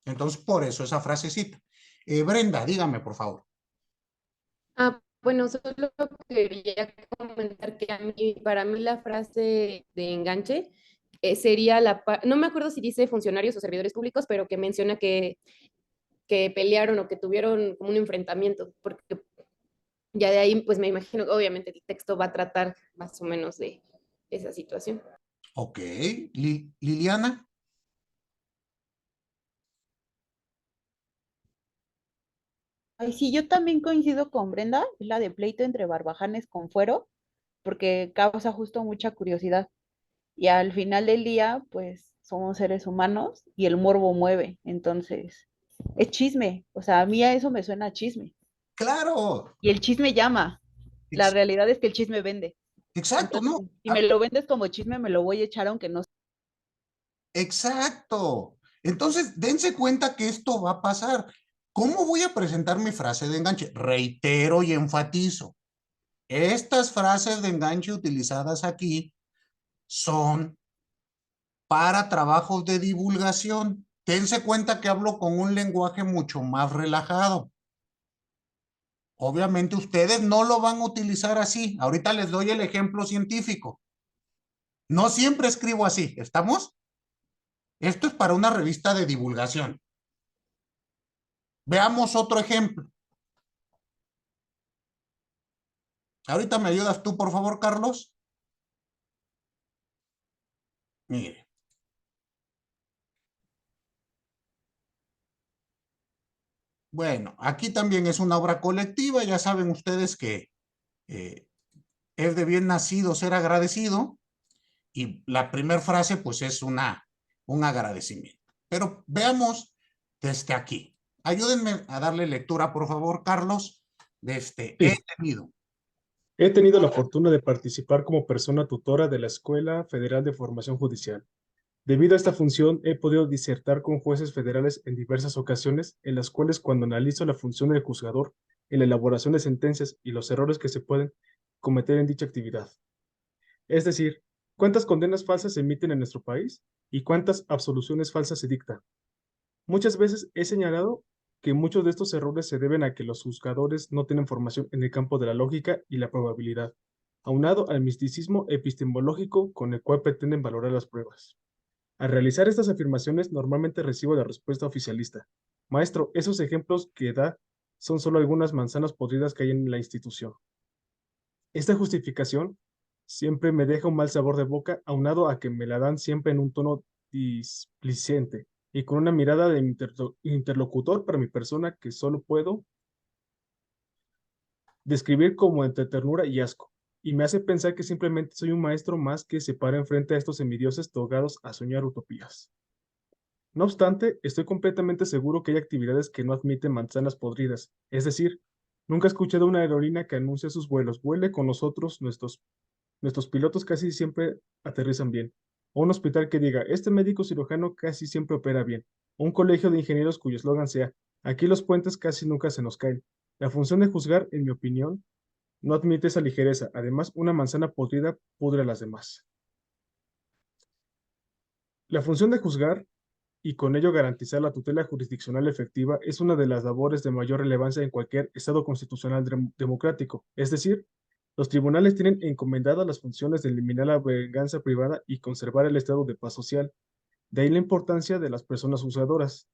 Entonces, por eso esa frasecita. Brenda, dígame, por favor. Bueno, solo quería comentar que para mí la frase de enganche sería no me acuerdo si dice funcionarios o servidores públicos, pero que menciona que pelearon o que tuvieron como un enfrentamiento, porque ya de ahí, pues me imagino que obviamente el texto va a tratar más o menos de esa situación. Ok, Liliana. Ay, sí, yo también coincido con Brenda, es la de pleito entre barbajanes con fuero, porque causa justo mucha curiosidad. Y al final del día, pues somos seres humanos y el morbo mueve. Entonces, es chisme. O sea, a mí a eso me suena a chisme. Claro. Y el chisme llama. La realidad es que el chisme vende. Exacto, Entonces, ¿no? si me lo vendes como chisme, me lo voy a echar aunque no. Exacto. Entonces, dense cuenta que esto va a pasar. ¿Cómo voy a presentar mi frase de enganche? Reitero y enfatizo. Estas frases de enganche utilizadas aquí son para trabajos de divulgación. Dense cuenta que hablo con un lenguaje mucho más relajado. Obviamente ustedes no lo van a utilizar así. Ahorita les doy el ejemplo científico. No siempre escribo así, ¿estamos? Esto es para una revista de divulgación. Veamos otro ejemplo. Ahorita me ayudas tú, por favor, Carlos. Mire. Bueno, aquí también es una obra colectiva. Ya saben ustedes que es de bien nacido ser agradecido. Y la primera frase, pues, es un agradecimiento. Pero veamos desde aquí. Ayúdenme a darle lectura, por favor, Carlos. He tenido. He tenido la fortuna de participar como persona tutora de la Escuela Federal de Formación Judicial. Debido a esta función, he podido disertar con jueces federales en diversas ocasiones, en las cuales cuando analizo la función del juzgador en la elaboración de sentencias y los errores que se pueden cometer en dicha actividad. Es decir, ¿cuántas condenas falsas se emiten en nuestro país y cuántas absoluciones falsas se dictan? Muchas veces he señalado que muchos de estos errores se deben a que los juzgadores no tienen formación en el campo de la lógica y la probabilidad, aunado al misticismo epistemológico con el cual pretenden valorar las pruebas. Al realizar estas afirmaciones, normalmente recibo la respuesta oficialista: maestro, esos ejemplos que da son solo algunas manzanas podridas que hay en la institución. Esta justificación siempre me deja un mal sabor de boca, aunado a que me la dan siempre en un tono displicente y con una mirada de interlocutor para mi persona que solo puedo describir como entre ternura y asco, y me hace pensar que simplemente soy un maestro más que se para enfrente a estos semidioses togados a soñar utopías. No obstante, estoy completamente seguro que hay actividades que no admiten manzanas podridas, es decir, nunca he escuchado una aerolínea que anuncie sus vuelos: vuele con nosotros, nuestros pilotos casi siempre aterrizan bien. O un hospital que diga: este médico cirujano casi siempre opera bien. O un colegio de ingenieros cuyo eslogan sea: aquí los puentes casi nunca se nos caen. La función de juzgar, en mi opinión, no admite esa ligereza. Además, una manzana podrida pudre a las demás. La función de juzgar y con ello garantizar la tutela jurisdiccional efectiva es una de las labores de mayor relevancia en cualquier Estado constitucional democrático. Es decir, los tribunales tienen encomendadas las funciones de eliminar la venganza privada y conservar el estado de paz social. De ahí la importancia de las personas juzgadoras.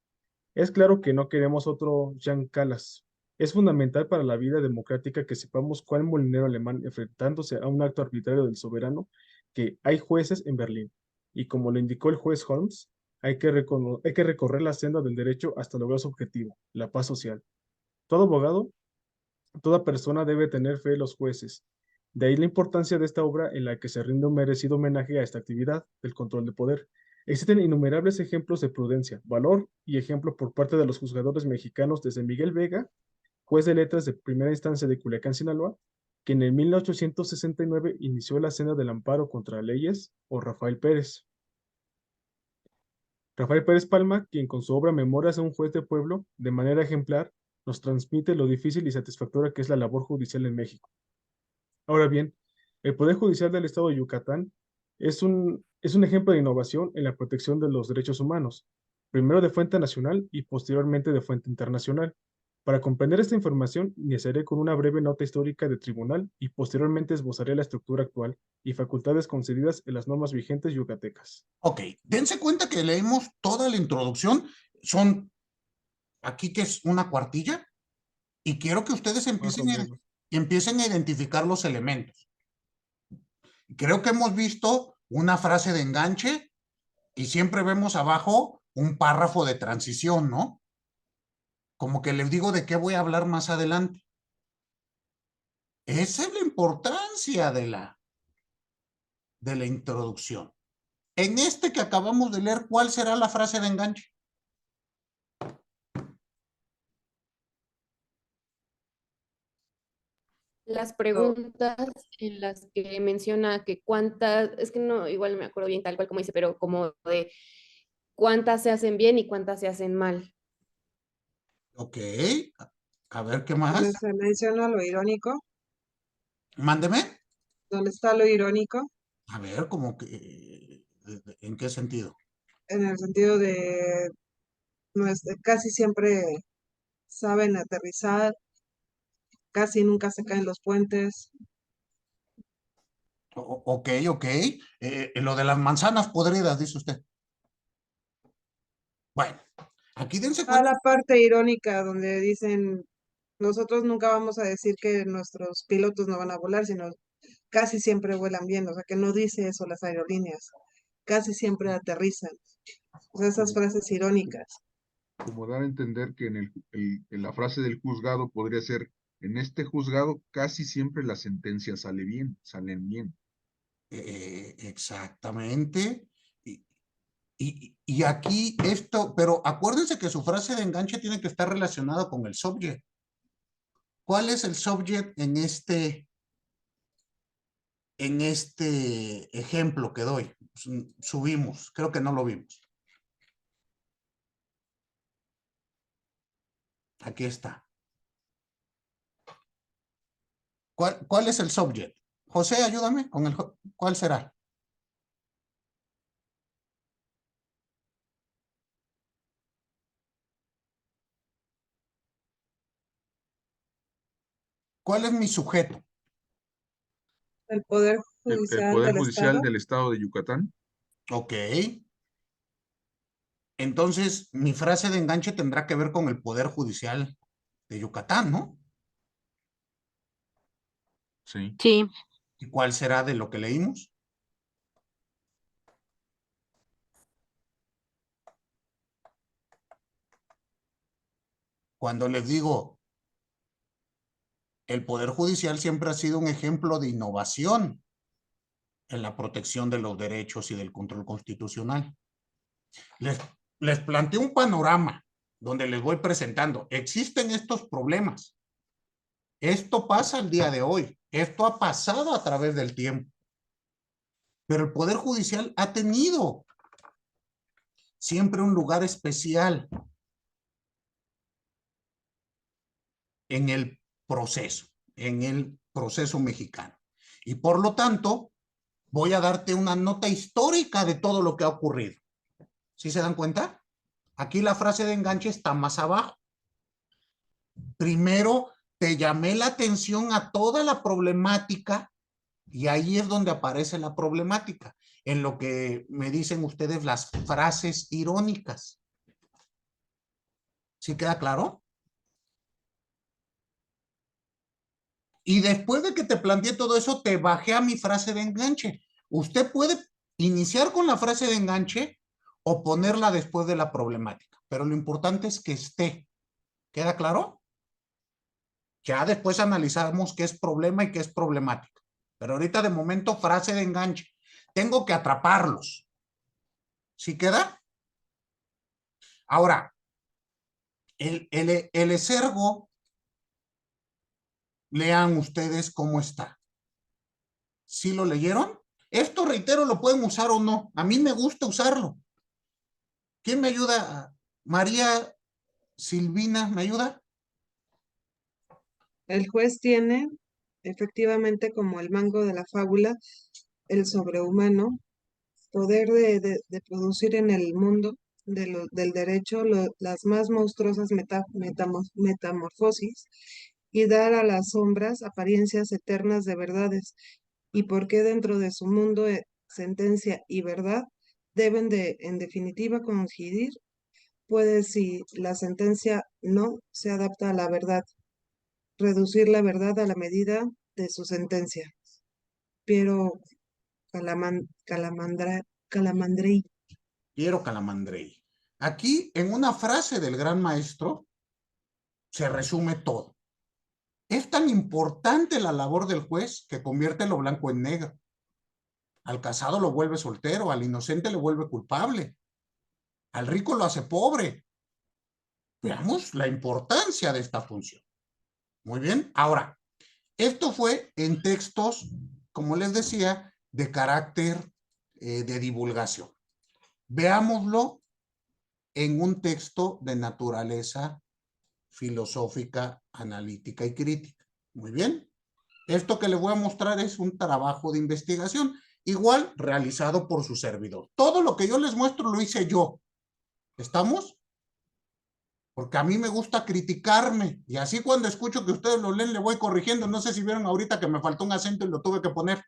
Es claro que no queremos otro Jean Calas. Es fundamental para la vida democrática que sepamos cuál molinero alemán, enfrentándose a un acto arbitrario del soberano, que hay jueces en Berlín. Y como lo indicó el juez Holmes, hay que recorrer la senda del derecho hasta lograr su objetivo, la paz social. Todo abogado, toda persona debe tener fe en los jueces. De ahí la importancia de esta obra en la que se rinde un merecido homenaje a esta actividad del control de poder. Existen innumerables ejemplos de prudencia, valor y ejemplo por parte de los juzgadores mexicanos, desde Miguel Vega, juez de letras de primera instancia de Culiacán, Sinaloa, que en el 1869 inició la senda del amparo contra leyes, o Rafael Pérez Palma, quien con su obra Memorias de un juez de pueblo, de manera ejemplar, nos transmite lo difícil y satisfactoria que es la labor judicial en México. Ahora bien, el Poder Judicial del Estado de Yucatán es un ejemplo de innovación en la protección de los derechos humanos, primero de fuente nacional y posteriormente de fuente internacional. Para comprender esta información, iniciaré con una breve nota histórica de tribunal y posteriormente esbozaré la estructura actual y facultades concedidas en las normas vigentes yucatecas. Ok, dense cuenta que leímos toda la introducción, son aquí que es una cuartilla, y quiero que ustedes empiecen a identificar los elementos. Creo que hemos visto una frase de enganche y siempre vemos abajo un párrafo de transición, ¿no? como que les digo de qué voy a hablar más adelante. Esa es la importancia de la introducción. En este que acabamos de leer, ¿cuál será la frase de enganche? Las preguntas en las que menciona que cuántas, es que no, igual no me acuerdo bien tal cual como dice, pero como de cuántas se hacen bien y cuántas se hacen mal. Ok. A ver, ¿qué Donde más? se menciona lo irónico, Mándeme. donde está lo irónico, A ver, como que, ¿en qué sentido? en el sentido de casi siempre saben aterrizar, casi nunca se caen los puentes. Ok, ok. Lo de las manzanas podridas, dice usted. Bueno, aquí dense A cuenta. la parte irónica donde dicen, nosotros nunca vamos a decir que nuestros pilotos no van a volar, sino casi siempre vuelan bien, o sea que no dice eso las aerolíneas, casi siempre aterrizan. O sea, esas frases irónicas. Como dar a entender que en la frase del juzgado podría ser, en este juzgado casi siempre las sentencias salen bien. Exactamente. Y aquí esto, pero acuérdense que su frase de enganche tiene que estar relacionada con el subject. ¿Cuál es el subject en este ejemplo que doy? Subimos, creo que no lo vimos. Aquí está. ¿Cuál es el subject? José, ayúdame con ¿cuál será? ¿Cuál es mi sujeto? El Poder El Judicial Poder del Judicial Estado. del Estado de Yucatán. Ok. Entonces, mi frase de enganche tendrá que ver con el Poder Judicial de Yucatán, ¿no? Sí. Sí. ¿Y cuál será de lo que leímos? Cuando les digo, el Poder Judicial siempre ha sido un ejemplo de innovación en la protección de los derechos y del control constitucional. Les planteo un panorama donde les voy presentando. Existen estos problemas. Esto pasa al día de hoy. Esto ha pasado a través del tiempo. Pero el Poder Judicial ha tenido siempre un lugar especial en el proceso mexicano. Y por lo tanto, voy a darte una nota histórica de todo lo que ha ocurrido. ¿Sí se dan cuenta? Aquí la frase de enganche está más abajo. Primero, te llamé la atención a toda la problemática y ahí es donde aparece la problemática, en lo que me dicen ustedes las frases irónicas. ¿Sí queda claro? Y después de que te planteé todo eso, te bajé a mi frase de enganche. Usted puede iniciar con la frase de enganche o ponerla después de la problemática, pero lo importante es que esté. ¿Queda claro? Ya después analizamos qué es problema y qué es problemática. Pero ahorita de momento frase de enganche. Tengo que atraparlos. ¿Sí queda? Ahora, el exergo, lean ustedes cómo está. ¿Sí lo leyeron? Esto, reitero, lo pueden usar o no. A mí me gusta usarlo. ¿Quién me ayuda? María Silvina, ¿me ayuda? El juez tiene efectivamente como el mango de la fábula el sobrehumano poder de producir en el mundo del derecho las más monstruosas metamorfosis y dar a las sombras apariencias eternas de verdades, y por qué dentro de su mundo sentencia y verdad deben en definitiva coincidir, puede si la sentencia no se adapta a la verdad, reducir la verdad a la medida de su sentencia. Piero Se resume todo. Es tan importante la labor del juez que convierte lo blanco en negro. Al casado lo vuelve soltero, al inocente le vuelve culpable, al rico lo hace pobre. Veamos la importancia de esta función. Muy bien. Ahora, esto fue en textos, como les decía, de carácter de divulgación. Veámoslo en un texto de naturaleza filosófica, analítica y crítica. Muy bien. Esto que les voy a mostrar es un trabajo de investigación, igual realizado por su servidor. Todo lo que yo les muestro lo hice yo. ¿Estamos? Porque a mí me gusta criticarme, y así cuando escucho que ustedes lo leen, le voy corrigiendo. No sé si vieron ahorita que me faltó un acento y lo tuve que poner.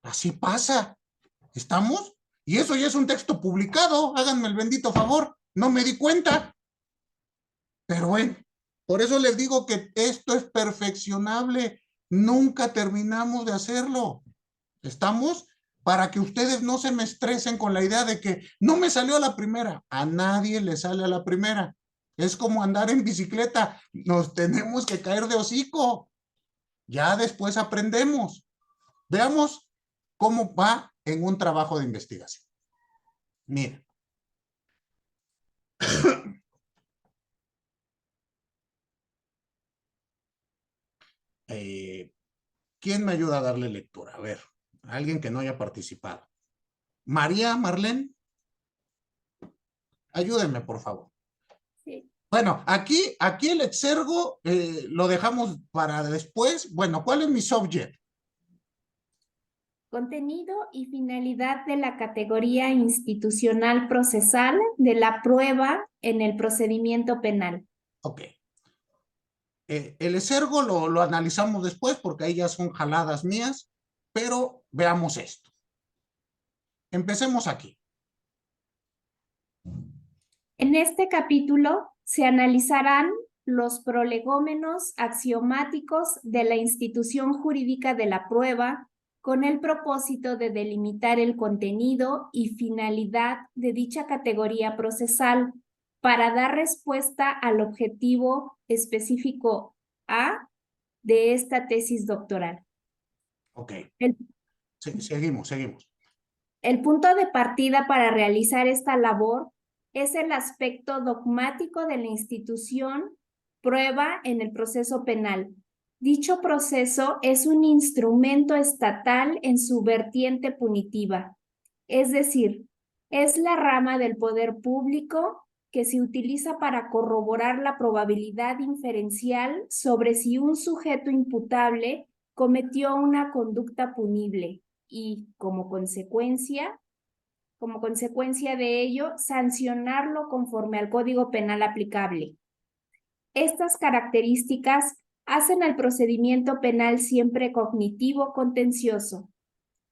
Así pasa. ¿Estamos? Y eso ya es un texto publicado. Háganme el bendito favor. No me di cuenta. Pero bueno, por eso les digo que esto es perfeccionable. Nunca terminamos de hacerlo. ¿Estamos? Para que ustedes no se me estresen con la idea de que no me salió a la primera. A nadie le sale a la primera. Es como andar en bicicleta. Nos tenemos que caer de hocico. Ya después aprendemos. Veamos cómo va en un trabajo de investigación. Mira. ¿Quién me ayuda a darle lectura? A ver, alguien que no haya participado. María, Marlene. Ayúdenme, por favor. Sí. Bueno, aquí el exergo lo dejamos para después. Bueno, ¿cuál es mi subject? Contenido y finalidad de la categoría institucional procesal de la prueba en el procedimiento penal. Ok. El exergo lo analizamos después porque ahí ya son jaladas mías, pero veamos esto. Empecemos aquí. En este capítulo se analizarán los prolegómenos axiomáticos de la institución jurídica de la prueba con el propósito de delimitar el contenido y finalidad de dicha categoría procesal para dar respuesta al objetivo específico A de esta tesis doctoral. Ok. Seguimos. El punto de partida para realizar esta labor es el aspecto dogmático de la institución prueba en el proceso penal. Dicho proceso es un instrumento estatal en su vertiente punitiva, es decir, es la rama del poder público que se utiliza para corroborar la probabilidad inferencial sobre si un sujeto imputable cometió una conducta punible y, como consecuencia de ello, sancionarlo conforme al Código Penal aplicable. Estas características hacen al procedimiento penal siempre cognitivo-contencioso.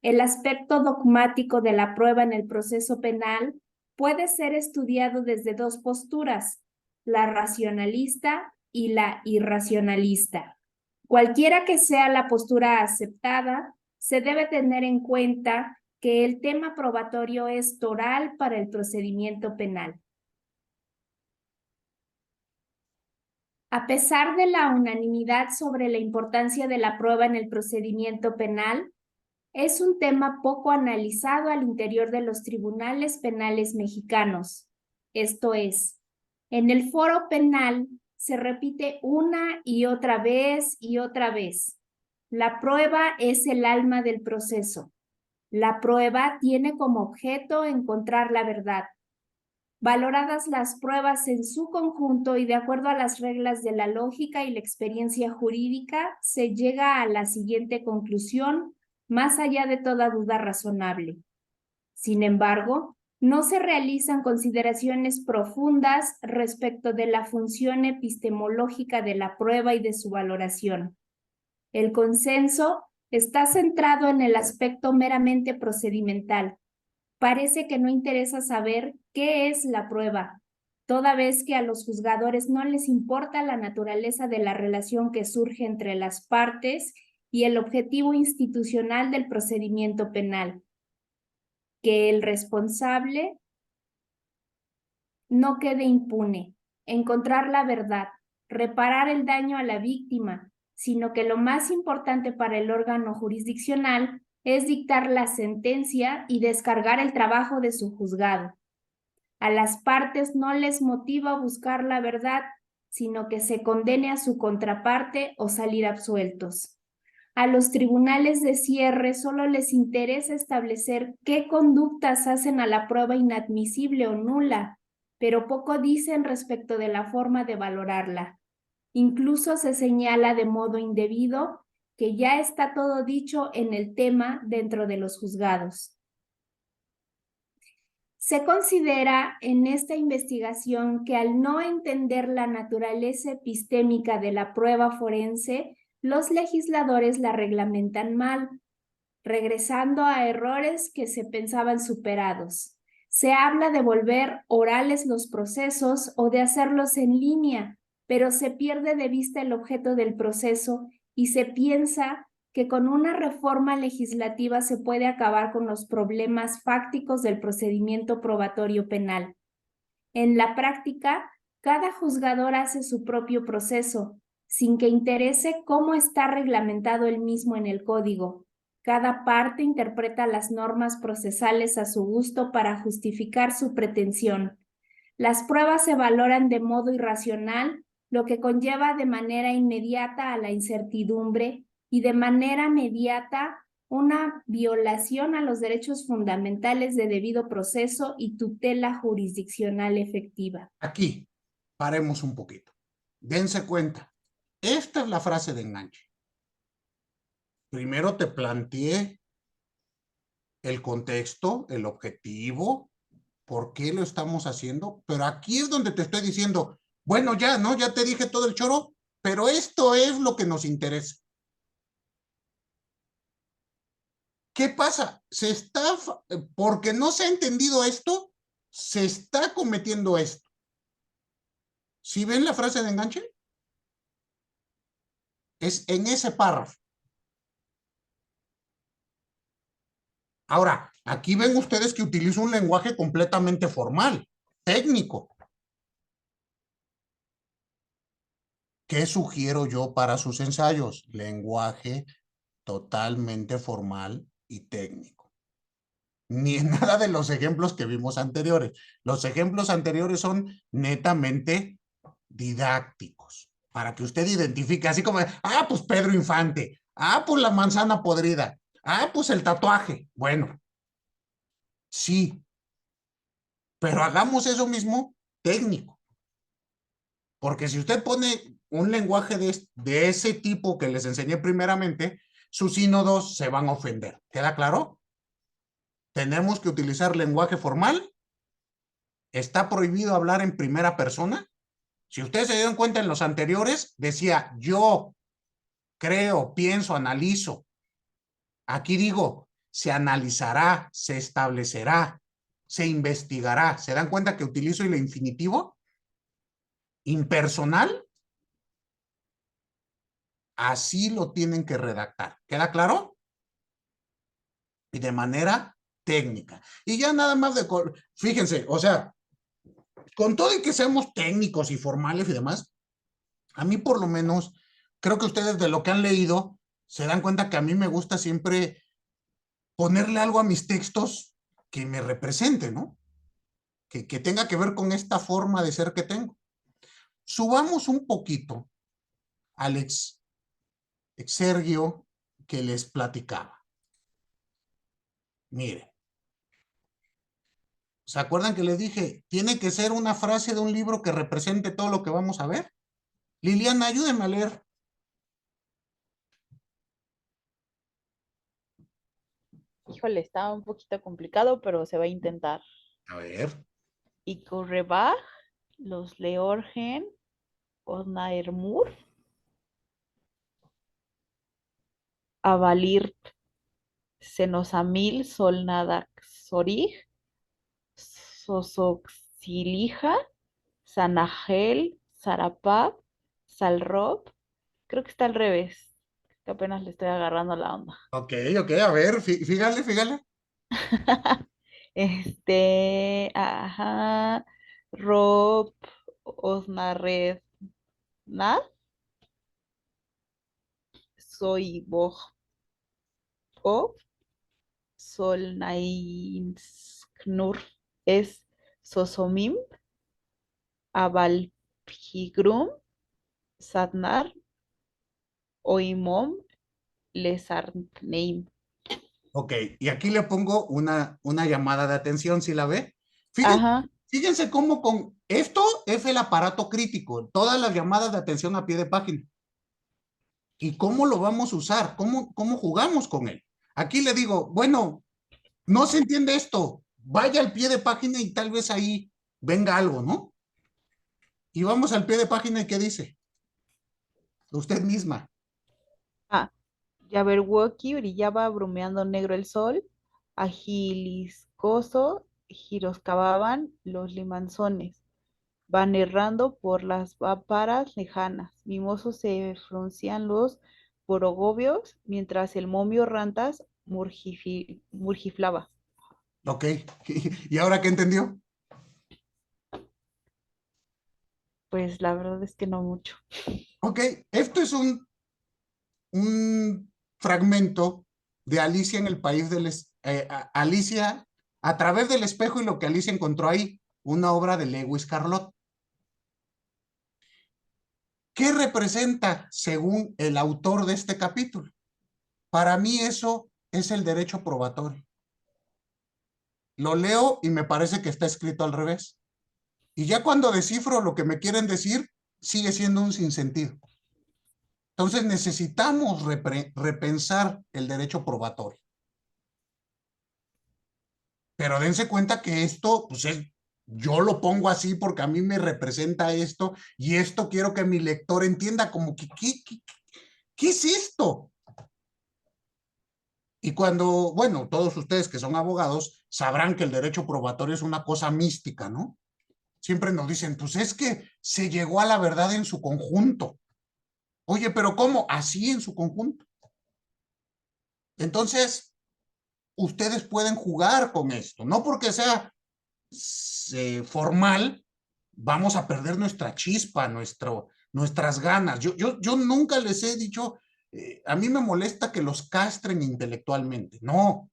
El aspecto dogmático de la prueba en el proceso penal puede ser estudiado desde dos posturas, la racionalista y la irracionalista. Cualquiera que sea la postura aceptada, se debe tener en cuenta que el tema probatorio es toral para el procedimiento penal. A pesar de la unanimidad sobre la importancia de la prueba en el procedimiento penal, es un tema poco analizado al interior de los tribunales penales mexicanos. Esto es, en el foro penal se repite una y otra vez y otra vez. La prueba es el alma del proceso. La prueba tiene como objeto encontrar la verdad. Valoradas las pruebas en su conjunto y de acuerdo a las reglas de la lógica y la experiencia jurídica, se llega a la siguiente conclusión, más allá de toda duda razonable. Sin embargo, no se realizan consideraciones profundas respecto de la función epistemológica de la prueba y de su valoración. El consenso está centrado en el aspecto meramente procedimental. Parece que no interesa saber qué es la prueba, toda vez que a los juzgadores no les importa la naturaleza de la relación que surge entre las partes y el objetivo institucional del procedimiento penal, que el responsable no quede impune, encontrar la verdad, reparar el daño a la víctima, sino que lo más importante para el órgano jurisdiccional es dictar la sentencia y descargar el trabajo de su juzgado. A las partes no les motiva buscar la verdad, sino que se condene a su contraparte o salir absueltos. A los tribunales de cierre solo les interesa establecer qué conductas hacen a la prueba inadmisible o nula, pero poco dicen respecto de la forma de valorarla. Incluso se señala de modo indebido que ya está todo dicho en el tema dentro de los juzgados. Se considera en esta investigación que al no entender la naturaleza epistémica de la prueba forense, los legisladores la reglamentan mal, regresando a errores que se pensaban superados. Se habla de volver orales los procesos o de hacerlos en línea, pero se pierde de vista el objeto del proceso y se piensa que con una reforma legislativa se puede acabar con los problemas fácticos del procedimiento probatorio penal. En la práctica, cada juzgador hace su propio proceso, sin que interese cómo está reglamentado el mismo en el código. Cada parte interpreta las normas procesales a su gusto para justificar su pretensión. Las pruebas se valoran de modo irracional, lo que conlleva de manera inmediata a la incertidumbre y de manera mediata una violación a los derechos fundamentales de debido proceso y tutela jurisdiccional efectiva. Aquí, paremos un poquito. Dense cuenta, esta es la frase de enganche. Primero te planteé el contexto, el objetivo, por qué lo estamos haciendo, pero aquí es donde te estoy diciendo, bueno, ya, ¿no? Ya te dije todo el choro, pero esto es lo que nos interesa. ¿Qué pasa? Porque no se ha entendido esto, se está cometiendo esto. ¿Sí ven la frase de enganche? Es en ese párrafo. Ahora, aquí ven ustedes que utilizo un lenguaje completamente formal, técnico. ¿Qué sugiero yo para sus ensayos? Lenguaje totalmente formal y técnico. Ni en nada de los ejemplos que vimos anteriores. Los ejemplos anteriores son netamente didácticos, para que usted identifique, así como, pues Pedro Infante, pues la manzana podrida, pues el tatuaje. Bueno, sí, pero hagamos eso mismo técnico. Porque si usted pone un lenguaje de ese tipo que les enseñé primeramente, sus sínodos se van a ofender. ¿Queda claro? Tenemos que utilizar lenguaje formal. Está prohibido hablar en primera persona. Si ustedes se dieron cuenta en los anteriores, decía yo creo, pienso, analizo. Aquí digo, se analizará, se establecerá, se investigará. ¿Se dan cuenta que utilizo el infinitivo? Impersonal. Así lo tienen que redactar. ¿Queda claro? Y de manera técnica. Y ya nada más fíjense, o sea, con todo y que seamos técnicos y formales y demás, a mí por lo menos, creo que ustedes de lo que han leído, se dan cuenta que a mí me gusta siempre ponerle algo a mis textos que me represente, ¿no? Que tenga que ver con esta forma de ser que tengo. Subamos un poquito al exergio que les platicaba. Mire. ¿Se acuerdan que les dije? Tiene que ser una frase de un libro que represente todo lo que vamos a ver. Liliana, ayúdeme a leer. Híjole, está un poquito complicado, pero se va a intentar. A ver. Ikurrebaj, los Leorgen, Osnaermur, Avalirt, Senosamil, Solnadaxorij, Sosoxilija, Sanagel, Sarapap, Salrop. Creo que está al revés, que apenas le estoy agarrando la onda. Ok, a ver, fíjale. Ajá, Rob, Osnared Nad, soy Boj o Solnainsknur es Sosomim, Avalpigrum, Sadnar, Oimom, Lesarneim. Ok, y aquí le pongo una llamada de atención, ¿si la ve? Ajá. Fíjense cómo con esto es el aparato crítico, todas las llamadas de atención a pie de página. ¿Y cómo lo vamos a usar? ¿Cómo jugamos con él? Aquí le digo, bueno, no se entiende esto, vaya al pie de página y tal vez ahí venga algo, ¿no? Y vamos al pie de página y ¿qué dice? Usted misma. Jabberwocky brillaba brumeando negro el sol, agiliscoso giroscababan los limanzones, van errando por las vaparas lejanas, mimosos se fruncían los borogovios, mientras el momio rantas murgiflaba. Ok, ¿y ahora qué entendió? Pues la verdad es que no mucho. Ok, esto es un fragmento de Alicia en el país Alicia a través del espejo y lo que Alicia encontró ahí, una obra de Lewis Carroll. ¿Qué representa según el autor de este capítulo? Para mí eso es el derecho probatorio. Lo leo y me parece que está escrito al revés. Y ya cuando descifro lo que me quieren decir, sigue siendo un sinsentido. Entonces necesitamos repensar el derecho probatorio. Pero dense cuenta que esto, pues yo lo pongo así porque a mí me representa esto y esto quiero que mi lector entienda como que, ¿qué es esto? Y cuando, bueno, todos ustedes que son abogados sabrán que el derecho probatorio es una cosa mística, ¿no? Siempre nos dicen, pues es que se llegó a la verdad en su conjunto. Oye, pero ¿cómo? Así en su conjunto. Entonces, ustedes pueden jugar con esto, no porque sea formal, vamos a perder nuestra chispa, nuestras ganas. Yo nunca les he dicho, a mí me molesta que los castren intelectualmente. No,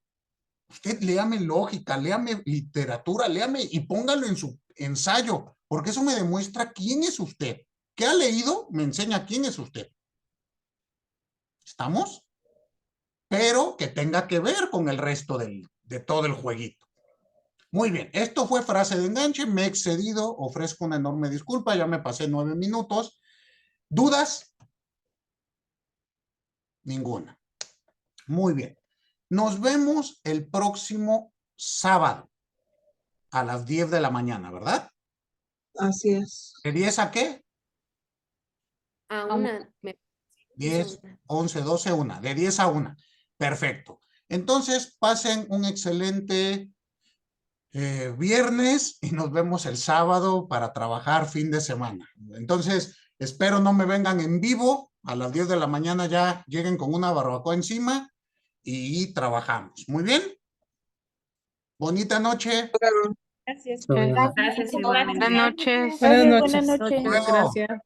usted léame lógica, léame literatura, léame y póngalo en su ensayo, porque eso me demuestra quién es usted. ¿Qué ha leído? Me enseña quién es usted. ¿Estamos? Pero que tenga que ver con el resto de todo el jueguito. Muy bien, esto fue frase de enganche, me he excedido, ofrezco una enorme disculpa, ya me pasé 9 minutos. ¿Dudas? Ninguna. Muy bien. Nos vemos el próximo sábado a las 10 de la mañana, ¿verdad? Así es. ¿De 10 a qué? A una. 10, 11, 12, 1. De 10 a 1. Perfecto. Entonces, pasen un excelente viernes y nos vemos el sábado para trabajar fin de semana. Entonces, espero no me vengan en vivo. A las 10 de la mañana ya lleguen con una barbacoa encima y trabajamos. ¿Muy bien? Bonita noche. Gracias. Gracias. Gracias, igualmente. Buenas noches. Buenas noches. Luego. Gracias.